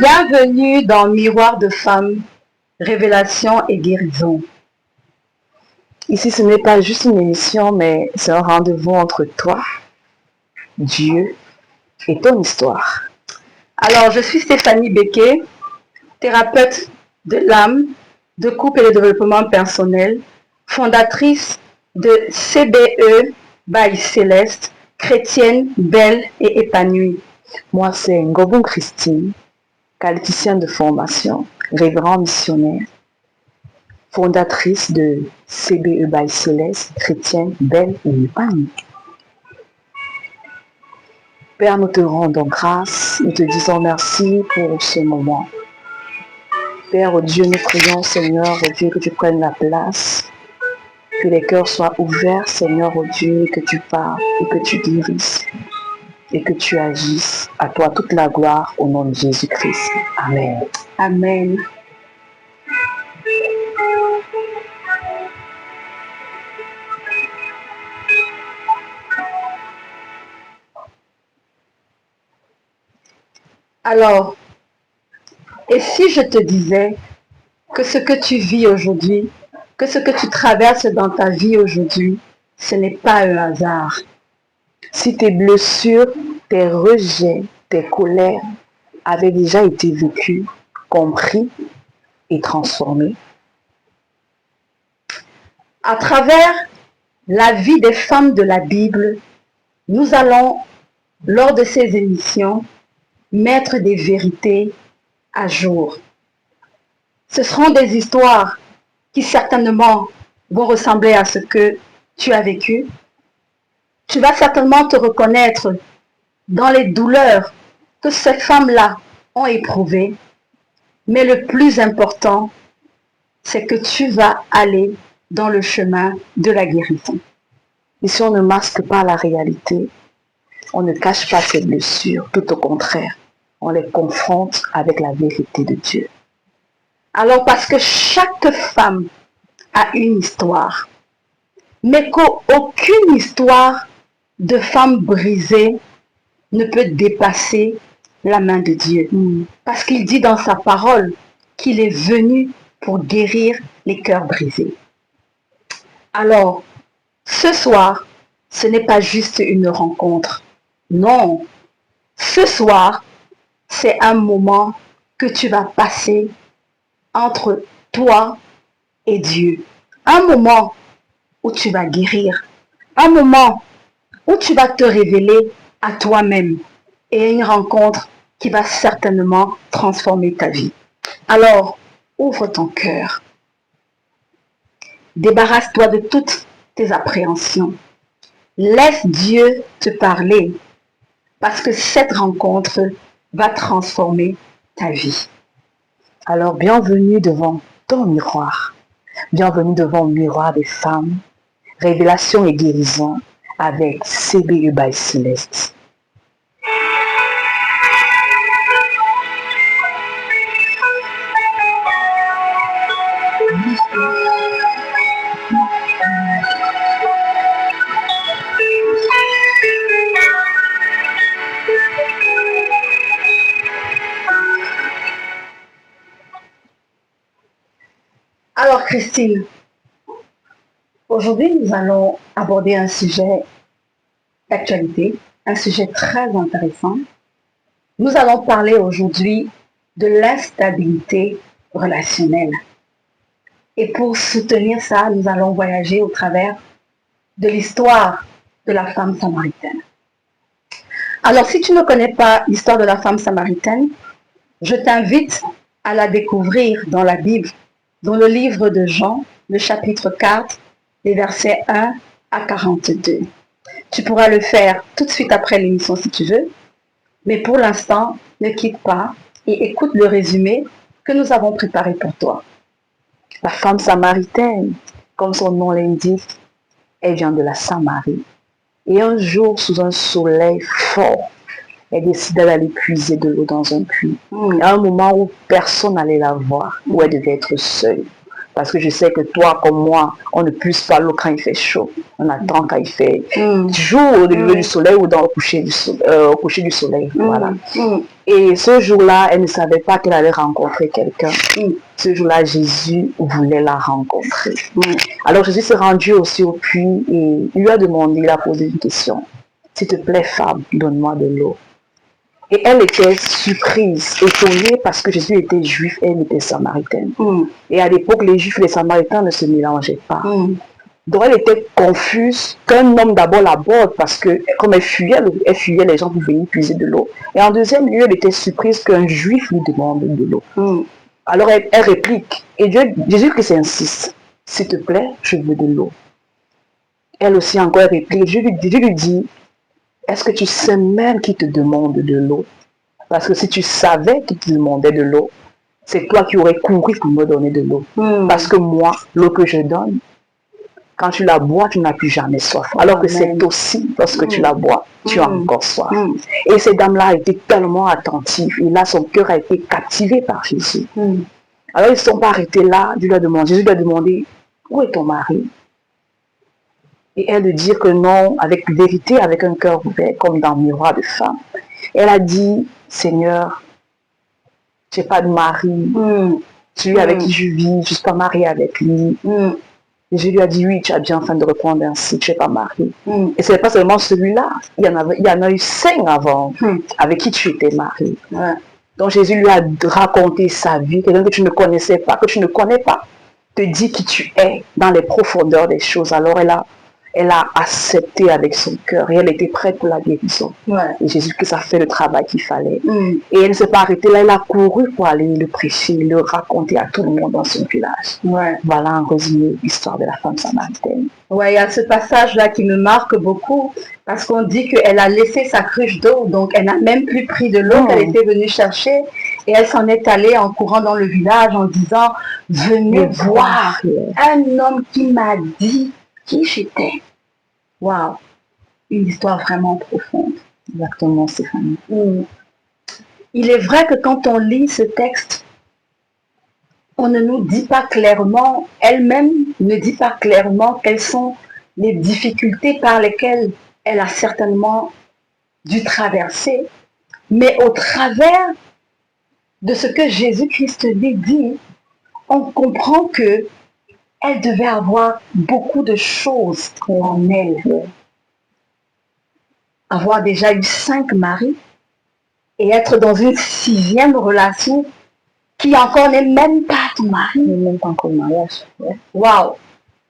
Bienvenue dans Miroir de Femme, Révélation et Guérison. Ici, ce n'est pas juste une émission, mais c'est un rendez-vous entre toi, Dieu et ton histoire. Alors, je suis Stéphanie Becquet, thérapeute de l'âme, de couple et de développement personnel, fondatrice de CBE by Céleste, chrétienne, belle et épanouie. Moi, c'est Ngobon Christine, qualiticienne de formation, révérend missionnaire, fondatrice de CBE by Céleste, chrétienne, belle et épanouie. Père, nous te rendons grâce, nous te disons merci pour ce moment. Père, oh Dieu, nous prions, Seigneur, oh Dieu, que tu prennes la place, que les cœurs soient ouverts, Seigneur, oh Dieu, que tu parles et que tu guérisses et que tu agisses. À toi toute la gloire au nom de Jésus-Christ. Amen. Amen. Alors, et si je te disais que ce que tu vis aujourd'hui, que ce que tu traverses dans ta vie aujourd'hui, ce n'est pas un hasard. Si tes blessures, tes rejets, tes colères avaient déjà été vécus, compris et transformés, à travers la vie des femmes de la Bible, nous allons, lors de ces émissions, mettre des vérités à jour. Ce seront des histoires qui certainement vont ressembler à ce que tu as vécu. Tu vas certainement te reconnaître dans les douleurs que ces femmes-là ont éprouvées. Mais le plus important, c'est que tu vas aller dans le chemin de la guérison. Ici, on ne masque pas la réalité, on ne cache pas ses blessures, tout au contraire, on les confronte avec la vérité de Dieu. Alors, parce que chaque femme a une histoire, mais qu'aucune histoire de femme brisée ne peut dépasser la main de Dieu. Parce qu'il dit dans sa parole qu'il est venu pour guérir les cœurs brisés. Alors, ce soir, ce n'est pas juste une rencontre. Non, ce soir, c'est un moment que tu vas passer entre toi et Dieu. Un moment où tu vas guérir. Un moment où tu vas te révéler à toi-même. Et une rencontre qui va certainement transformer ta vie. Alors, ouvre ton cœur. Débarrasse-toi de toutes tes appréhensions. Laisse Dieu te parler. Parce que cette rencontre va transformer ta vie. Alors, bienvenue devant ton miroir. Bienvenue devant le miroir des femmes. Révélation et guérison avec CBE by Céleste. Alors Christine, aujourd'hui nous allons aborder un sujet d'actualité, un sujet très intéressant. Nous allons parler aujourd'hui de l'instabilité relationnelle. Et pour soutenir ça, nous allons voyager au travers de l'histoire de la femme samaritaine. Alors si tu ne connais pas l'histoire de la femme samaritaine, je t'invite à la découvrir dans la Bible, dans le livre de Jean, le chapitre 4, les versets 1 à 42. Tu pourras le faire tout de suite après l'émission si tu veux, mais pour l'instant, ne quitte pas et écoute le résumé que nous avons préparé pour toi. La femme samaritaine, comme son nom l'indique, elle vient de la Samarie. Et un jour, sous un soleil fort, elle décida d'aller puiser de l'eau dans un puits. À un moment où personne n'allait la voir, où elle devait être seule. Parce que je sais que toi, comme moi, on ne puise pas l'eau quand il fait chaud. On attend quand il fait jour au lever du soleil ou au coucher du soleil. Voilà. Et ce jour-là, elle ne savait pas qu'elle allait rencontrer quelqu'un. Ce jour-là, Jésus voulait la rencontrer. Alors Jésus s'est rendu aussi au puits et lui a demandé, il a posé une question. S'il te plaît, femme, donne-moi de l'eau. Et elle était surprise, étonnée parce que Jésus était juif et elle était samaritaine. Et à l'époque, les juifs et les samaritains ne se mélangeaient pas. Donc elle était confuse qu'un homme d'abord l'aborde parce que comme elle fuyait les gens pour venir puiser de l'eau. Et en deuxième lieu, elle était surprise qu'un juif lui demande de l'eau. Alors elle réplique. Et Jésus Christ insiste. S'il te plaît, je veux de l'eau. Elle aussi encore réplique. Jésus lui dit, est-ce que tu sais même qui te demande de l'eau? Parce que si tu savais qui te demandait de l'eau, c'est toi qui aurais couru pour me donner de l'eau. Parce que moi, l'eau que je donne, quand tu la bois, tu n'as plus jamais soif. Alors que c'est aussi, lorsque tu la bois, tu as encore soif. Et cette dame-là a été tellement attentive. Et là, son cœur a été captivé par Jésus. Alors, ils ne sont pas arrêtés là. Jésus lui a demandé, où est ton mari? Et elle de dire que non, avec vérité, avec un cœur ouvert, comme dans le miroir de femme. Elle a dit, Seigneur, je n'ai pas de mari. Celui avec qui je vis, je ne suis pas mariée avec lui. Et je lui ai dit, oui, tu as bien fait de répondre ainsi, tu n'es pas mariée. Et ce n'est pas seulement celui-là, il y en a eu 5 avant avec qui tu étais mariée. Donc Jésus lui a raconté sa vie, quelqu'un que tu ne connaissais pas, que tu ne connais pas, te dit qui tu es dans les profondeurs des choses. Alors elle a accepté avec son cœur et elle était prête pour la guérison. Et Jésus-Christ a fait le travail qu'il fallait. Et elle ne s'est pas arrêtée là, elle a couru pour aller le prêcher, le raconter à tout le monde dans son village. Voilà en résumé l'histoire de la femme samaritaine. Il y a ce passage-là qui me marque beaucoup parce qu'on dit qu'elle a laissé sa cruche d'eau, donc elle n'a même plus pris de l'eau qu'elle était venue chercher et elle s'en est allée en courant dans le village en disant « Venez voir un homme qui m'a dit qui j'étais. » Waouh, une histoire vraiment profonde. Exactement, Stéphanie. Il est vrai que quand on lit ce texte, on ne nous dit pas clairement, elle-même ne dit pas clairement quelles sont les difficultés par lesquelles elle a certainement dû traverser. Mais au travers de ce que Jésus-Christ lui dit, on comprend que elle devait avoir beaucoup de choses en elle. Avoir déjà eu 5 maris et être dans une 6e relation qui encore n'est même pas ton mari. Même pas encore mariage. Waouh!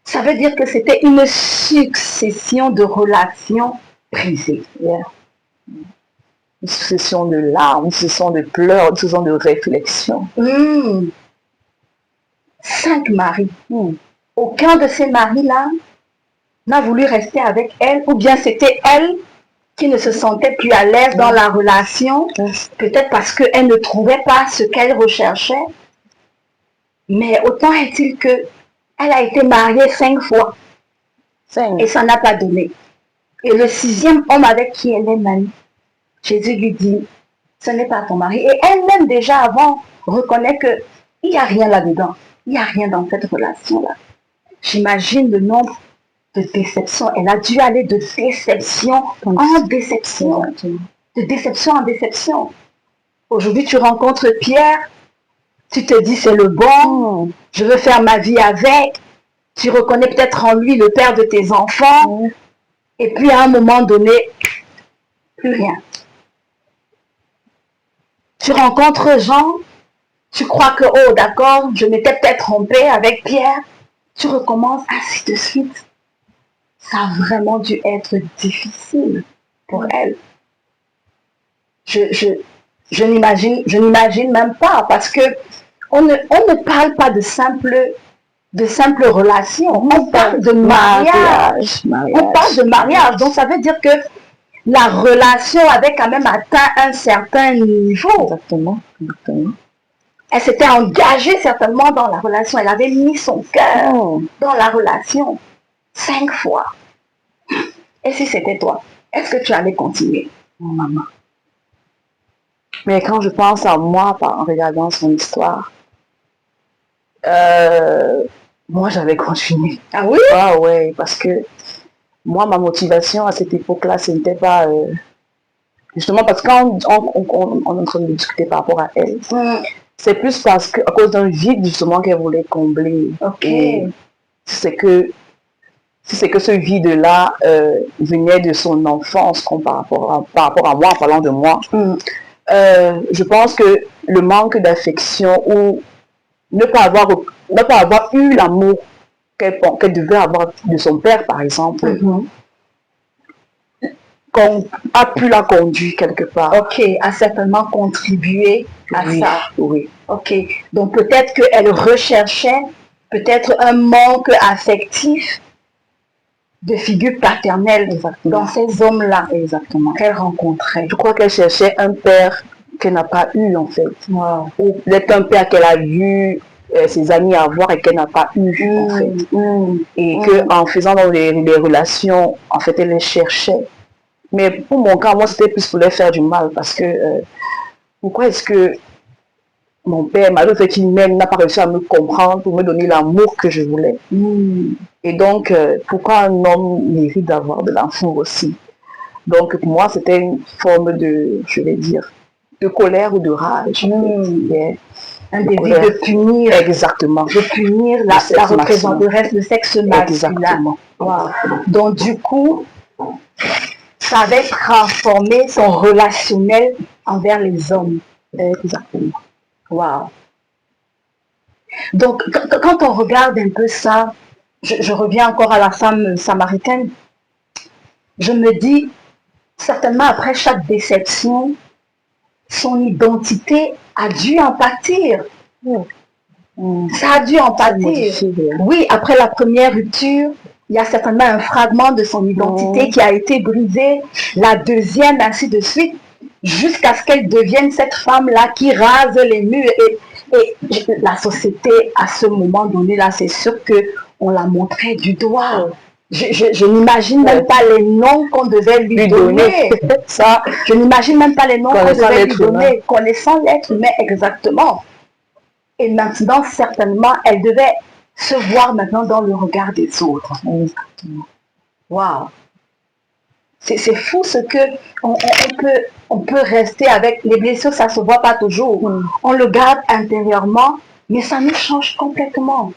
Ça veut dire que c'était une succession de relations brisées. Une succession de larmes, une succession de pleurs, une succession de réflexions. 5 maris. Aucun de ces maris-là n'a voulu rester avec elle, ou bien c'était elle qui ne se sentait plus à l'aise dans la relation, peut-être parce qu'elle ne trouvait pas ce qu'elle recherchait. Mais autant est-il qu'elle a été mariée 5 fois. Et ça n'a pas donné. Et le 6e homme avec qui elle est mariée, Jésus lui dit, ce n'est pas ton mari. Et elle-même déjà avant reconnaît qu'il n'y a rien là-dedans. Il n'y a rien dans cette relation-là. J'imagine le nombre de déceptions. Elle a dû aller de déception en déception. De déception en déception. Aujourd'hui, tu rencontres Pierre, tu te dis c'est le bon, je veux faire ma vie avec. Tu reconnais peut-être en lui le père de tes enfants. Et puis à un moment donné, plus rien. Tu rencontres Jean, tu crois que, oh d'accord, je m'étais peut-être trompée avec Pierre. Tu recommences, ainsi de suite. Ça a vraiment dû être difficile pour elle. Je n'imagine même pas, parce que on ne parle pas de simple relation, on parle de mariage. On parle de mariage, donc ça veut dire que la relation avait quand même atteint un certain niveau. Exactement. Elle s'était engagée certainement dans la relation, elle avait mis son cœur dans la relation 5 fois. Et si c'était toi, est-ce que tu allais continuer? Maman. Mais quand je pense à moi, en regardant son histoire, Moi, j'avais continué. Ah oui? Ah ouais, parce que moi, ma motivation à cette époque-là, ce n'était pas... justement, parce que quand on est en train de discuter par rapport à elle, c'est plus parce que, à cause d'un vide, justement, qu'elle voulait combler. Ok. Et c'est que ce vide-là venait de son enfance par rapport à moi, en parlant de moi. Je pense que le manque d'affection ou ne pas avoir eu l'amour qu'elle devait avoir de son père, par exemple, qu'on a pu la conduire quelque part. Ok, a certainement contribué à ça. Oui. Ok, donc peut-être qu'elle recherchait peut-être un manque affectif de figure paternelle dans ces hommes-là qu'elle rencontrait. Je crois qu'elle cherchait un père qu'elle n'a pas eu en fait. Wow. Ou peut-être un père qu'elle a vu ses amis avoir et qu'elle n'a pas eu en fait. Et qu'en faisant dans les relations, en fait, elle les cherchait. Mais pour mon cas, moi, c'était plus pour les faire du mal parce que pourquoi est-ce que mon père, malgré le fait qu'il m'aime, n'a pas réussi à me comprendre pour me donner l'amour que je voulais. Et donc, pourquoi un homme mérite d'avoir de l'amour aussi? Donc, pour moi, c'était une forme de, je vais dire, de colère ou de rage. Un désir de punir. Exactement. De punir la représenteresse, le sexe masculin. Exactement. Wow. Donc, du coup, ça avait transformé son relationnel envers les hommes. Exactement. Wow. Donc, quand on regarde un peu ça, je reviens encore à la femme samaritaine, je me dis, certainement après chaque déception, son identité a dû en pâtir. Ça a dû en pâtir. Oui, après la première rupture, il y a certainement un fragment de son identité qui a été brisé, la deuxième, ainsi de suite, jusqu'à ce qu'elle devienne cette femme-là qui rase les murs. Et la société, à ce moment donné-là, c'est sûr qu'on la montrait du doigt. Je n'imagine même pas les noms qu'on devait lui donner. Ça, je n'imagine même pas les noms qu'on devait lui donner, connaissant l'être humain exactement. Et maintenant, certainement, elle devait se voir maintenant dans le regard des autres. Waouh! C'est fou ce que on peut rester avec. Les blessures, ça ne se voit pas toujours. On le garde intérieurement, mais ça nous change complètement.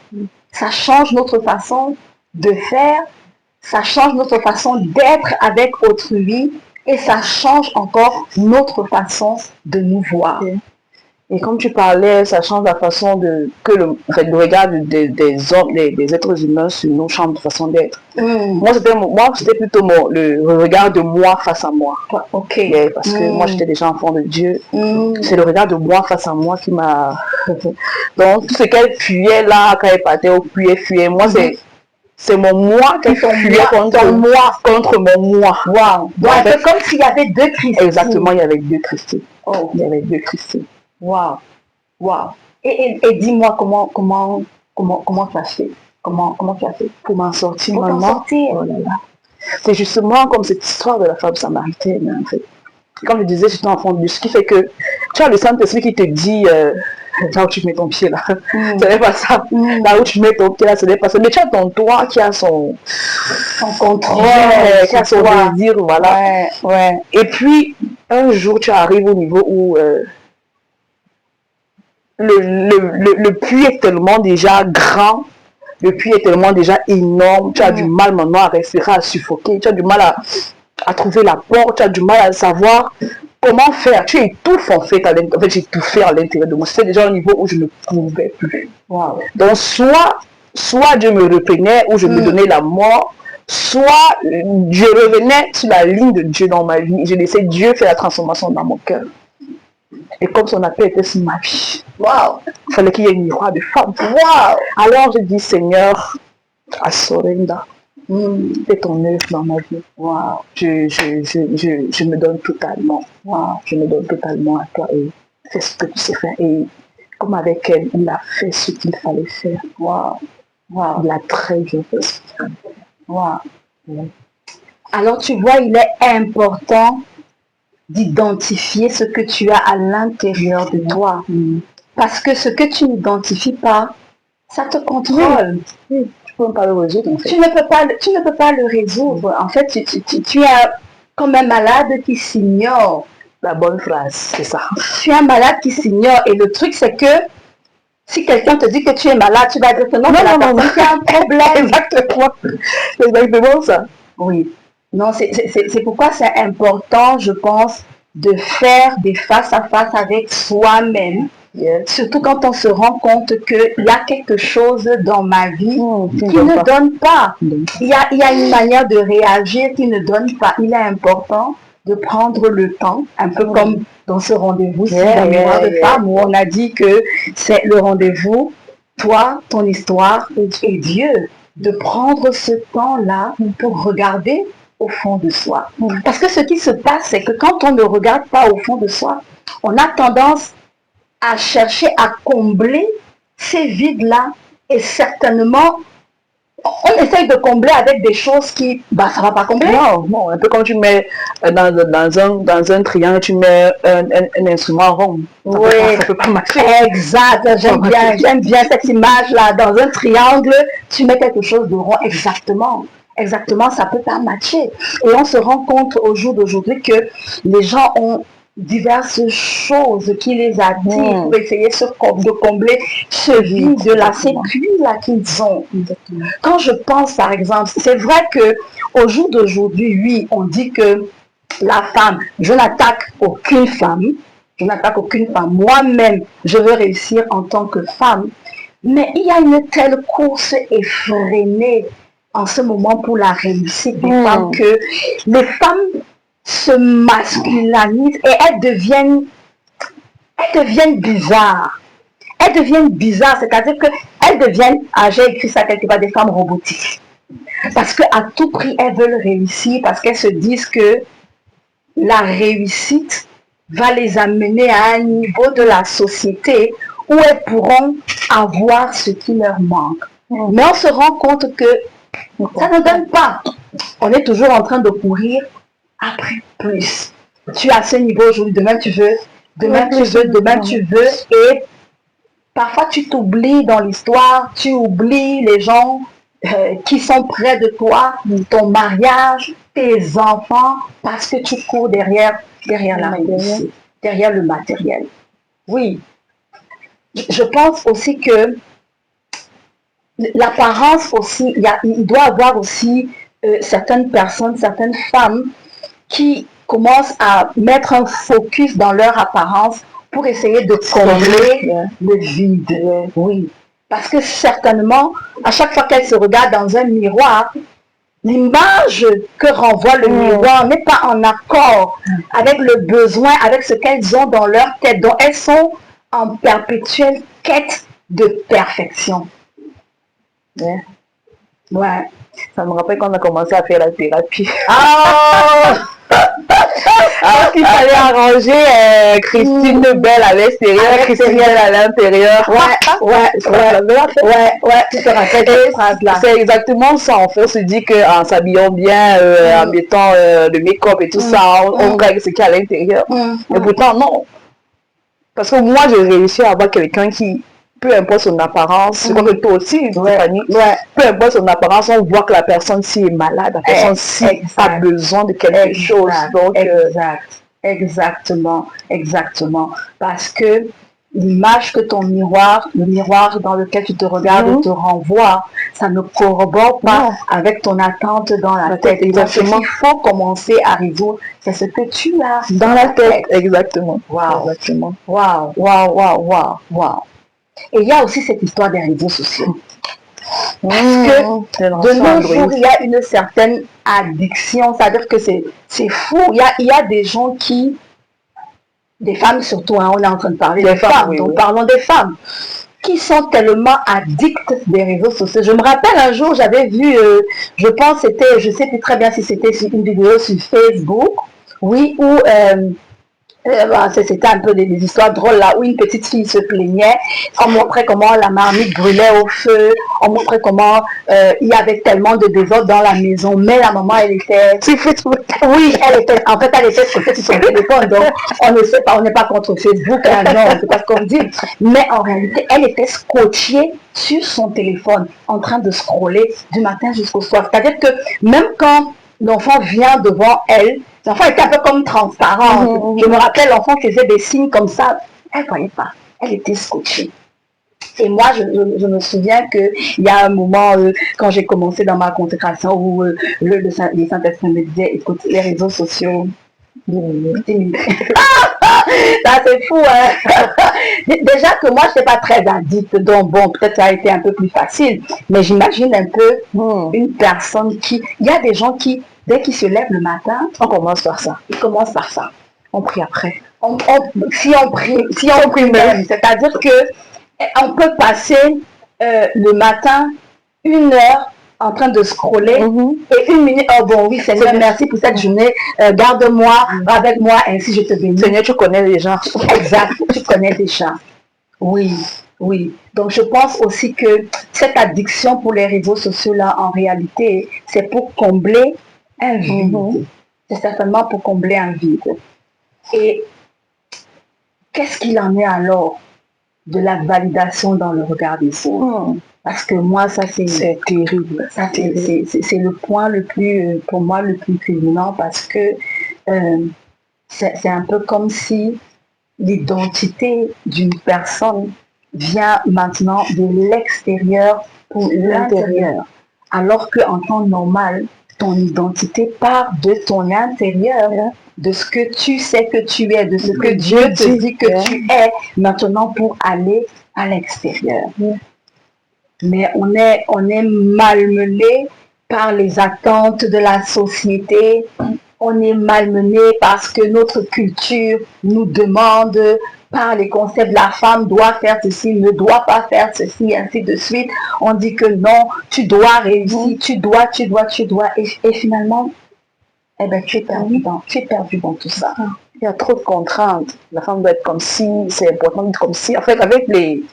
Ça change notre façon de faire, ça change notre façon d'être avec autrui et ça change encore notre façon de nous voir. Et comme tu parlais, ça change la façon le regard des hommes, des êtres humains sur nous change de façon d'être. Moi, c'était plutôt le regard de moi face à moi. Ok. Parce que moi, j'étais déjà enfant de Dieu. C'est le regard de moi face à moi qui m'a... Donc, tout ce qu'elle fuyait là, quand elle partait au puits, elle fuyait. Moi, c'est mon moi qui fuyait contre mon moi. Wow. Donc, un peu comme s'il y avait deux Christines. Exactement, il y avait deux Christines. Oh. Il y avait deux Christines. Wow, wow. Et dis-moi comment tu as fait? Comment tu as fait pour m'en sortir maintenant? Oh là là. C'est justement comme cette histoire de la femme samaritaine, en fait. Comme je disais, j'étais enfant de Dieu, ce qui fait que tu as le Saint-Esprit qui te dit là où tu mets ton pied là, ce n'est pas ça. Là où tu mets ton pied là, ce n'est pas ça. Mais tu as ton doigt qui a son contrôle, qui a son désir, voilà. Ouais. Et puis, un jour, tu arrives au niveau où le puits est tellement déjà grand, le puits est tellement déjà énorme, tu as du mal maintenant à respirer, à suffoquer, tu as du mal à trouver la porte, tu as du mal à savoir comment faire. Tu étouffes en fait, j'étouffais à l'intérieur de moi. C'était déjà au niveau où je ne pouvais plus. Wow. Donc soit Dieu me reprenait ou je me donnais la mort, soit je revenais sur la ligne de Dieu dans ma vie et je laissais Dieu faire la transformation dans mon cœur. Et comme son appel était sur ma vie, wow, il fallait qu'il y ait une miroir de femme. Wow. Alors je dis, Seigneur, à Sorenda, fais ton œuvre dans ma vie. Wow. Je me donne totalement. Wow. Je me donne totalement à toi et fais ce que tu sais faire. Et comme avec elle, il a fait ce qu'il fallait faire. Wow. Wow. Il a très bien fait. Wow. Ouais. Alors tu vois, il est important d'identifier ce que tu as à l'intérieur de toi. Parce que ce que tu n'identifies pas, Ça te contrôle. Oui. Tu peux pas le résoudre, en fait. Tu ne peux pas le résoudre. En fait, tu es comme un malade qui s'ignore. La bonne phrase, c'est ça. Tu es un malade qui s'ignore. Et le truc, c'est que si quelqu'un te dit que tu es malade, tu vas dire que non, c'est la personne qui a un problème. Exactement. C'est exactement ça. Oui. Non, c'est pourquoi c'est important, je pense, de faire des face-à-face avec soi-même. Surtout quand on se rend compte qu'il y a quelque chose dans ma vie qui ne donne pas. Il y a une manière de réagir qui ne donne pas. Il est important de prendre le temps, un peu comme dans ce rendez-vous dans Miroir de Femme, où on a dit que c'est le rendez-vous, toi, ton histoire et Dieu, de prendre ce temps-là pour regarder au fond de soi. Parce que ce qui se passe, c'est que quand on ne regarde pas au fond de soi, on a tendance à chercher à combler ces vides-là et certainement on essaye de combler avec des choses qui, ça va pas combler. Non, un peu comme tu mets dans un triangle, tu mets un instrument rond. Oui, ça peut pas marcher. Exact, j'aime bien cette image-là. Dans un triangle, tu mets quelque chose de rond, exactement, ça peut pas matcher. Et on se rend compte au jour d'aujourd'hui que les gens ont diverses choses qui les attirent pour essayer de combler ce vide-là, ces puits-là qu'ils ont. Quand je pense, par exemple, c'est vrai qu'au jour d'aujourd'hui, oui, on dit que la femme, je n'attaque aucune femme, moi-même, je veux réussir en tant que femme, mais il y a une telle course effrénée en ce moment pour la réussite des femmes que les femmes se masculanisent et elles deviennent bizarres. Elles deviennent bizarres, c'est-à-dire qu'elles deviennent, j'ai écrit ça quelque part, des femmes robotiques. Parce qu'à tout prix, elles veulent réussir, parce qu'elles se disent que la réussite va les amener à un niveau de la société où elles pourront avoir ce qui leur manque. Mais on se rend compte que ça ne donne pas. On est toujours en train de courir après plus. Tu as ce niveau aujourd'hui, demain tu veux, et parfois tu t'oublies dans l'histoire, tu oublies les gens qui sont près de toi, ton mariage, tes enfants, parce que tu cours derrière la réussite, derrière le matériel. Oui. Je pense aussi que l'apparence aussi, il doit y avoir aussi certaines personnes, certaines femmes qui commencent à mettre un focus dans leur apparence pour essayer de combler le vide. Oui. Parce que certainement, à chaque fois qu'elles se regardent dans un miroir, l'image que renvoie le miroir n'est pas en accord avec le besoin, avec ce qu'elles ont dans leur tête. Donc elles sont en perpétuelle quête de perfection. Ouais. Ça me rappelle quand on a commencé à faire la thérapie. Alors qu'il fallait arranger Christine belle à l'extérieur, Christine belle à l'intérieur. Ouais, tu te rappelles cette phrase-là. C'est exactement ça. En fait, on se dit qu'en s'habillant bien, en mettant le make-up et tout ça, on règle ce qu'il y a à l'intérieur. Mais pourtant, non. Parce que moi, j'ai réussi à avoir quelqu'un qui, peu importe son apparence, je crois que toi aussi, Stéphanie, peu importe son apparence, on voit que la personne-ci est malade, la personne-ci a besoin de quelque chose. Donc, exactement. Parce que l'image que ton miroir, le miroir dans lequel tu te regardes te renvoie, ça ne corrobore pas avec ton attente dans la tête. Exactement. Il faut commencer à résoudre, c'est ce que tu as dans la tête. Exactement. Wow. Et il y a aussi cette histoire des réseaux sociaux. Parce que de nos jours, il y a une certaine addiction. C'est-à-dire que c'est fou. Il y a des gens qui, des femmes surtout, on est en train de parler des femmes, donc parlons des femmes, qui sont tellement addictes des réseaux sociaux. Je me rappelle un jour, j'avais vu, je pense c'était, je ne sais plus très bien si c'était une vidéo sur Facebook, où C'était un peu des histoires drôles là où une petite fille se plaignait. On montrait comment la marmite brûlait au feu. On montrait comment il y avait tellement de désordre dans la maison. Mais la maman, elle était... Oui, elle était... En fait, elle était scotchée sur son téléphone. Donc, on ne sait pas, on n'est pas contre Facebook. Hein, non, c'est pas ce qu'on dit. Mais en réalité, elle était scotchée sur son téléphone en train de scroller du matin jusqu'au soir. C'est-à-dire que même quand l'enfant vient devant elle, l'enfant était un peu comme transparent. Je me rappelle, l'enfant faisait des signes comme ça. Elle ne voyait pas. Elle était scotchée. Et moi, je me souviens qu'il y a un moment, quand j'ai commencé dans ma consécration, où le Saint-Esprit me disait, écoute, les réseaux sociaux, ça c'est fou, hein. Déjà que moi, je n'étais pas très addict, donc bon, peut-être ça a été un peu plus facile, mais j'imagine un peu une personne qui... Il y a des gens qui, dès qu'ils se lèvent le matin, On commence par ça. ils commencent par ça. On prie après. Si on prie même, c'est-à-dire que on peut passer le matin 1 heure en train de scroller et 1 minute, oh bon oui Seigneur, merci pour cette journée, garde-moi avec moi, ainsi je te bénis. Seigneur, tu connais déjà. Exact, tu connais déjà. Oui, oui. Donc je pense aussi que cette addiction pour les réseaux sociaux là, en réalité, c'est pour combler un vide. C'est certainement pour combler un vide. Et qu'est-ce qu'il en est alors de la validation dans le regard des autres? Parce que moi, ça c'est terrible. Ça, c'est le point le plus, pour moi, le plus culminant parce que c'est un peu comme si l'identité d'une personne vient maintenant de l'extérieur pour l'intérieur. Alors qu'en temps normal, ton identité part de ton intérieur, de ce que tu sais que tu es, de ce que Dieu te dit que tu es, maintenant pour aller à l'extérieur. Mais on est malmené par les attentes de la société, on est malmené parce que notre culture nous demande, par les concepts, la femme doit faire ceci, ne doit pas faire ceci, ainsi de suite. On dit que non, tu dois réussir, tu dois, et finalement, eh ben, tu es perdu dans tout ça. Il y a trop de contraintes. La femme doit être comme si, c'est important d'être comme si. En fait, avec des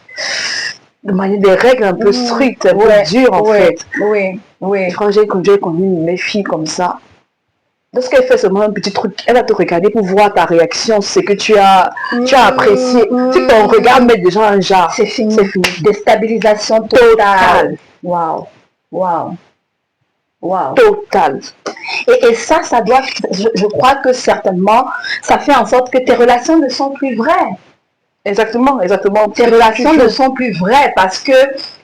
règles un peu strictes, un peu dures, en fait. Oui. Quand j'ai connu mes filles comme ça, lorsqu'elle fait seulement un petit truc, elle va te regarder pour voir ta réaction, c'est que tu as apprécié. Si ton regard met déjà un genre, c'est fini. Déstabilisation totale. Waouh. Total. Et ça doit, je crois que certainement, ça fait en sorte que tes relations ne sont plus vraies. Exactement. Tes relations ne sont plus vraies parce que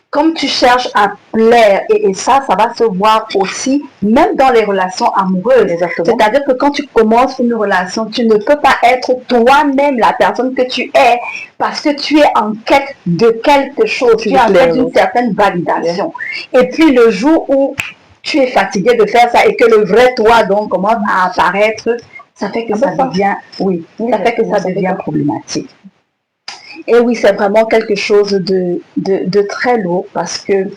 comme tu cherches à plaire, et ça va se voir aussi, même dans les relations amoureuses. C'est-à-dire que quand tu commences une relation, tu ne peux pas être toi-même la personne que tu es, parce que tu es en quête de quelque chose, tu es en quête d'une certaine validation. Et puis le jour où tu es fatigué de faire ça et que le vrai toi donc commence à apparaître, ça fait que ça devient problématique. Et oui, c'est vraiment quelque chose de très lourd parce que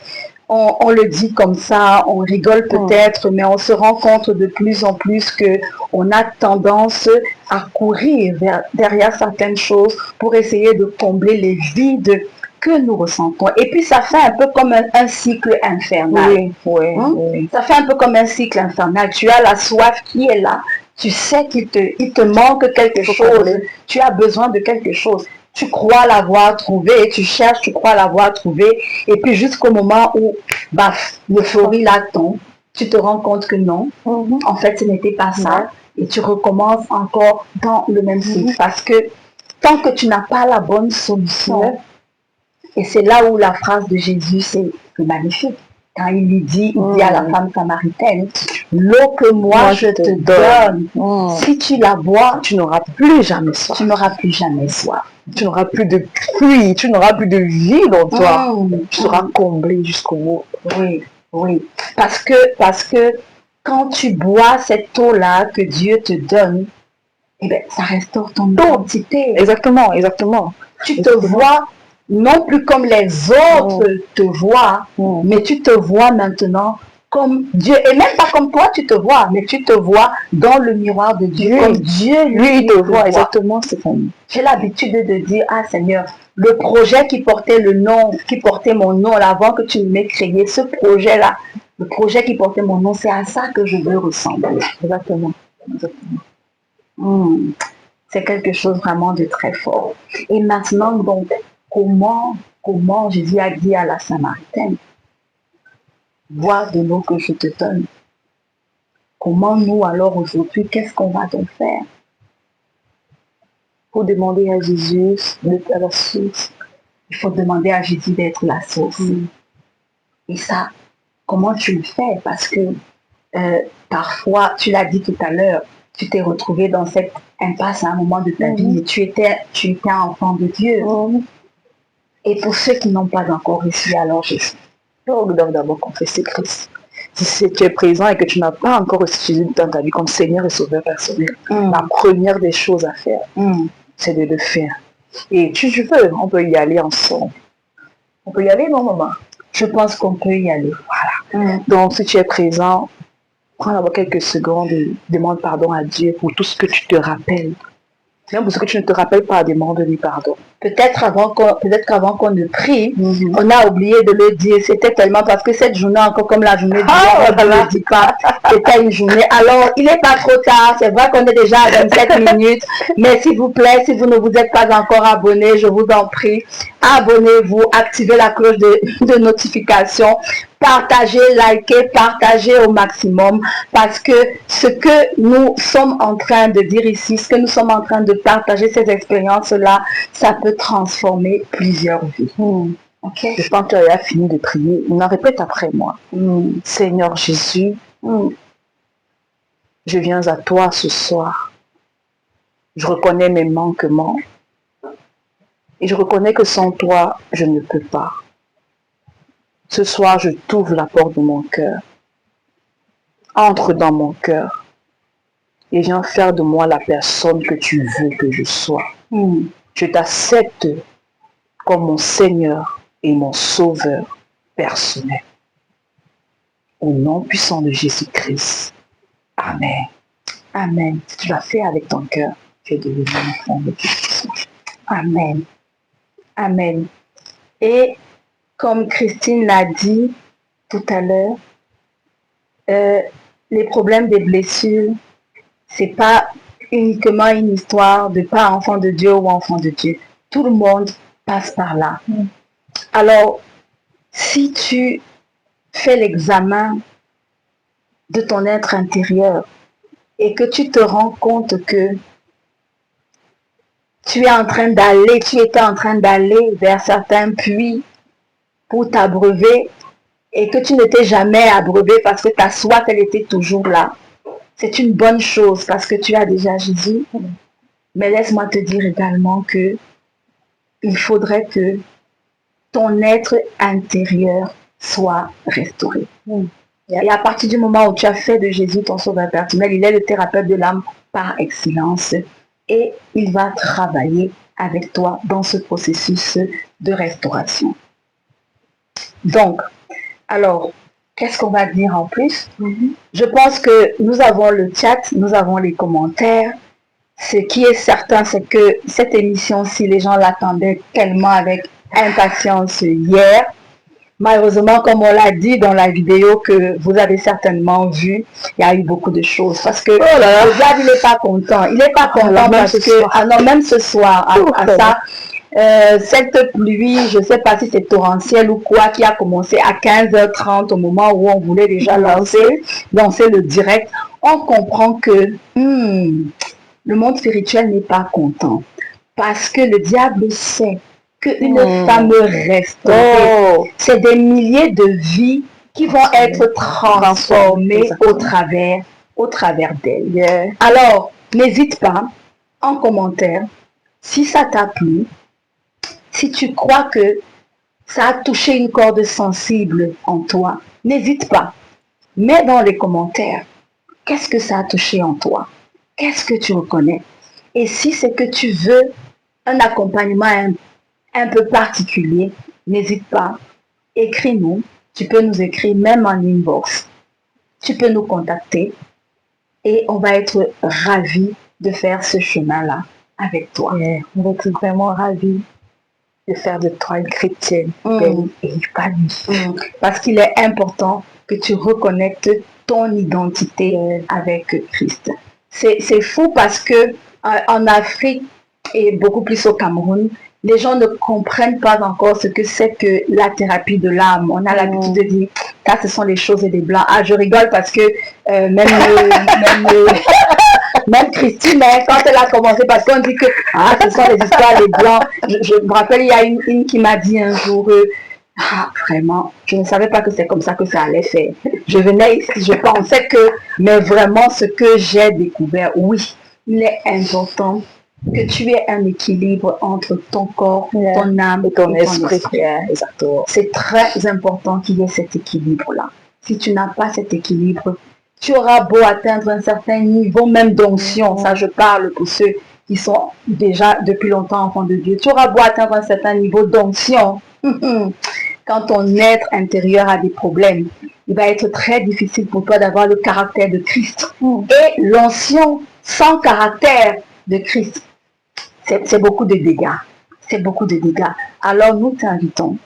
on le dit comme ça, on rigole peut-être, mais on se rend compte de plus en plus qu'on a tendance à courir derrière certaines choses pour essayer de combler les vides que nous ressentons. Et puis ça fait un peu comme un cycle infernal. Ça fait un peu comme un cycle infernal. Tu as la soif qui est là, tu sais qu'il te manque quelque chose, tu as besoin de quelque chose. Tu crois l'avoir trouvé, tu cherches, tu crois l'avoir trouvé, et puis jusqu'au moment où l'euphorie là tombe, tu te rends compte que non, en fait ce n'était pas ça, et tu recommences encore dans le même cycle, parce que tant que tu n'as pas la bonne solution, et c'est là où la phrase de Jésus c'est magnifique, quand il lui dit, à la femme samaritaine, l'eau que moi je te donne, si tu la bois, tu n'auras plus jamais soif. Tu n'auras plus jamais soif. Tu n'auras plus de pluie, tu n'auras plus de vie dans toi. Tu seras comblé jusqu'au bout. Oui. Parce que quand tu bois cette eau-là que Dieu te donne, eh ben, ça restaure ton identité. Exactement. Tu te vois non plus comme les autres te voient, mais tu te vois maintenant comme Dieu. Et même pas comme toi, tu te vois, mais tu te vois dans le miroir de Dieu. Comme Dieu, lui, il te voit. Exactement, Stéphanie. J'ai l'habitude de dire, ah Seigneur, le projet qui portait le nom, qui portait mon nom là, avant que tu m'aies créé, ce projet-là, le projet qui portait mon nom, c'est à ça que je veux ressembler. Exactement. C'est quelque chose vraiment de très fort. Et maintenant, donc, comment Jésus a dit à la Samaritaine, bois de l'eau que je te donne. Comment nous, alors, aujourd'hui, qu'est-ce qu'on va donc faire? Pour demander à Jésus d'être la source. Il faut demander à Jésus d'être la source. Et ça, comment tu le fais? Parce que parfois, tu l'as dit tout à l'heure, tu t'es retrouvé dans cette impasse à un moment de ta vie, mais tu étais enfant de Dieu. Et pour ceux qui n'ont pas encore reçu, alors Jésus, nous devons d'abord confesser Christ. Si tu es présent et que tu n'as pas encore reçu Jésus dans ta vie comme Seigneur et Sauveur personnel, la première des choses à faire, c'est de le faire. Et tu veux, on peut y aller ensemble. On peut y aller, non, maman? Je pense qu'on peut y aller. Voilà. Donc, si tu es présent, prends d'abord quelques secondes et demande pardon à Dieu pour tout ce que tu te rappelles. Même pour ce que tu ne te rappelles pas, demande-lui pardon. Peut-être qu'avant qu'on ne prie, on a oublié de le dire. C'était tellement parce que cette journée, encore comme la journée d'hier, on ne le dit pas. C'était une journée. Alors, il n'est pas trop tard. C'est vrai qu'on est déjà à 27 minutes. Mais s'il vous plaît, si vous ne vous êtes pas encore abonné, je vous en prie, abonnez-vous, activez la cloche de notification. Partagez, likez, partagez au maximum parce que ce que nous sommes en train de dire ici, ce que nous sommes en train de partager, ces expériences-là, ça peut transformer plusieurs vies. Okay. Je pense que tu as fini de prier. On en répète après moi. Seigneur Jésus, je viens à toi ce soir. Je reconnais mes manquements et je reconnais que sans toi, je ne peux pas. Ce soir, je t'ouvre la porte de mon cœur. Entre dans mon cœur et viens faire de moi la personne que tu veux que je sois. Je t'accepte comme mon Seigneur et mon Sauveur personnel. Au nom puissant de Jésus-Christ. Amen. Amen. Si tu l'as fait avec ton cœur, tu es devenu enfant de Dieu. Amen. Amen. Et comme Christine l'a dit tout à l'heure, les problèmes des blessures, c'est pas uniquement une histoire de pas enfant de Dieu ou enfant de Dieu. Tout le monde passe par là. Alors, si tu fais l'examen de ton être intérieur et que tu te rends compte que tu étais en train d'aller vers certains puits pour t'abreuver et que tu ne t'es jamais abreuvé parce que ta soif, elle était toujours là. C'est une bonne chose parce que tu as déjà Jésus. Mais laisse-moi te dire également que il faudrait que ton être intérieur soit restauré. Et à partir du moment où tu as fait de Jésus ton sauveur personnel, il est le thérapeute de l'âme par excellence. Et il va travailler avec toi dans ce processus de restauration. Donc, alors, qu'est-ce qu'on va dire en plus? Je pense que nous avons le chat, nous avons les commentaires. Ce qui est certain, c'est que cette émission-ci, les gens l'attendaient tellement avec impatience hier. Malheureusement, comme on l'a dit dans la vidéo que vous avez certainement vue, il y a eu beaucoup de choses. Parce que le diable, il n'est pas content. Il n'est pas content parce que, même ce soir, à ça, cette pluie, je ne sais pas si c'est torrentiel ou quoi, qui a commencé à 15h30 au moment où on voulait déjà lancer le direct, on comprend que le monde spirituel n'est pas content. Parce que le diable sait qu'une femme restaurée, c'est des milliers de vies qui vont être transformées au travers d'elle. Alors, n'hésite pas, en commentaire, si ça t'a plu, si tu crois que ça a touché une corde sensible en toi, n'hésite pas. Mets dans les commentaires, qu'est-ce que ça a touché en toi? Qu'est-ce que tu reconnais? Et si c'est que tu veux un accompagnement un peu particulier, n'hésite pas, écris-nous. Tu peux nous écrire même en inbox. tu peux nous contacter et on va être ravis de faire ce chemin-là avec toi. On va être vraiment ravis de faire de toi une chrétienne belle et épanouie. Parce qu'il est important que tu reconnectes ton identité avec Christ. C'est fou parce que en Afrique et beaucoup plus au Cameroun, les gens ne comprennent pas encore ce que c'est que la thérapie de l'âme. On a l'habitude de dire, ça ce sont les choses des blancs. Ah, je rigole parce que même Christine, hein, quand elle a commencé, parce qu'on dit que ce sont les histoires des blancs. Je me rappelle, il y a une qui m'a dit un jour, vraiment, je ne savais pas que c'est comme ça que ça allait faire. Je venais ici, je pensais que, mais vraiment ce que j'ai découvert, oui, il est important que tu aies un équilibre entre ton corps, ton âme et ton esprit. Exactement. C'est très important qu'il y ait cet équilibre-là. Si tu n'as pas cet équilibre, tu auras beau atteindre un certain niveau même d'onction, ça je parle pour ceux qui sont déjà depuis longtemps enfants de Dieu, tu auras beau atteindre un certain niveau d'onction, quand ton être intérieur a des problèmes, il va être très difficile pour toi d'avoir le caractère de Christ. Et l'onction sans caractère de Christ, c'est beaucoup de dégâts. C'est beaucoup de dégâts. Alors nous t'invitons,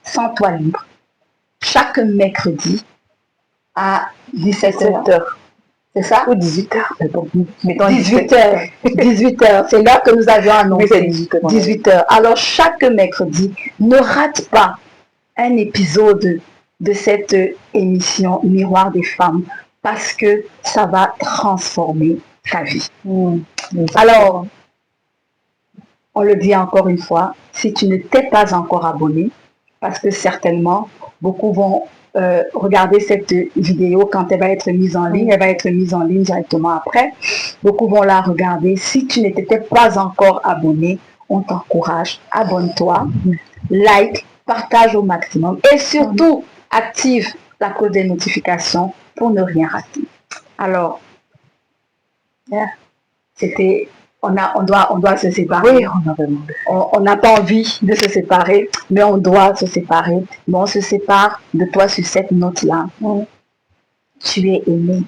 sens-toi libre, chaque mercredi à 17h. C'est ça? Ou 18h. Mettons 18h. 18h. C'est l'heure que nous avions annoncé. 18h. Alors chaque mercredi, ne rate pas un épisode de cette émission Miroir des femmes parce que ça va transformer ta vie. Alors, on le dit encore une fois, si tu ne t'es pas encore abonné, parce que certainement, beaucoup vont regarder cette vidéo quand elle va être mise en ligne. Elle va être mise en ligne directement après. Beaucoup vont la regarder. Si tu n'étais pas encore abonné, on t'encourage. Abonne-toi, like, partage au maximum et surtout, active la cloche des notifications pour ne rien rater. Alors, c'était... On doit se séparer. Oui, on n'a pas envie de se séparer, mais on doit se séparer. Mais on se sépare de toi sur cette note-là. Tu es aimé.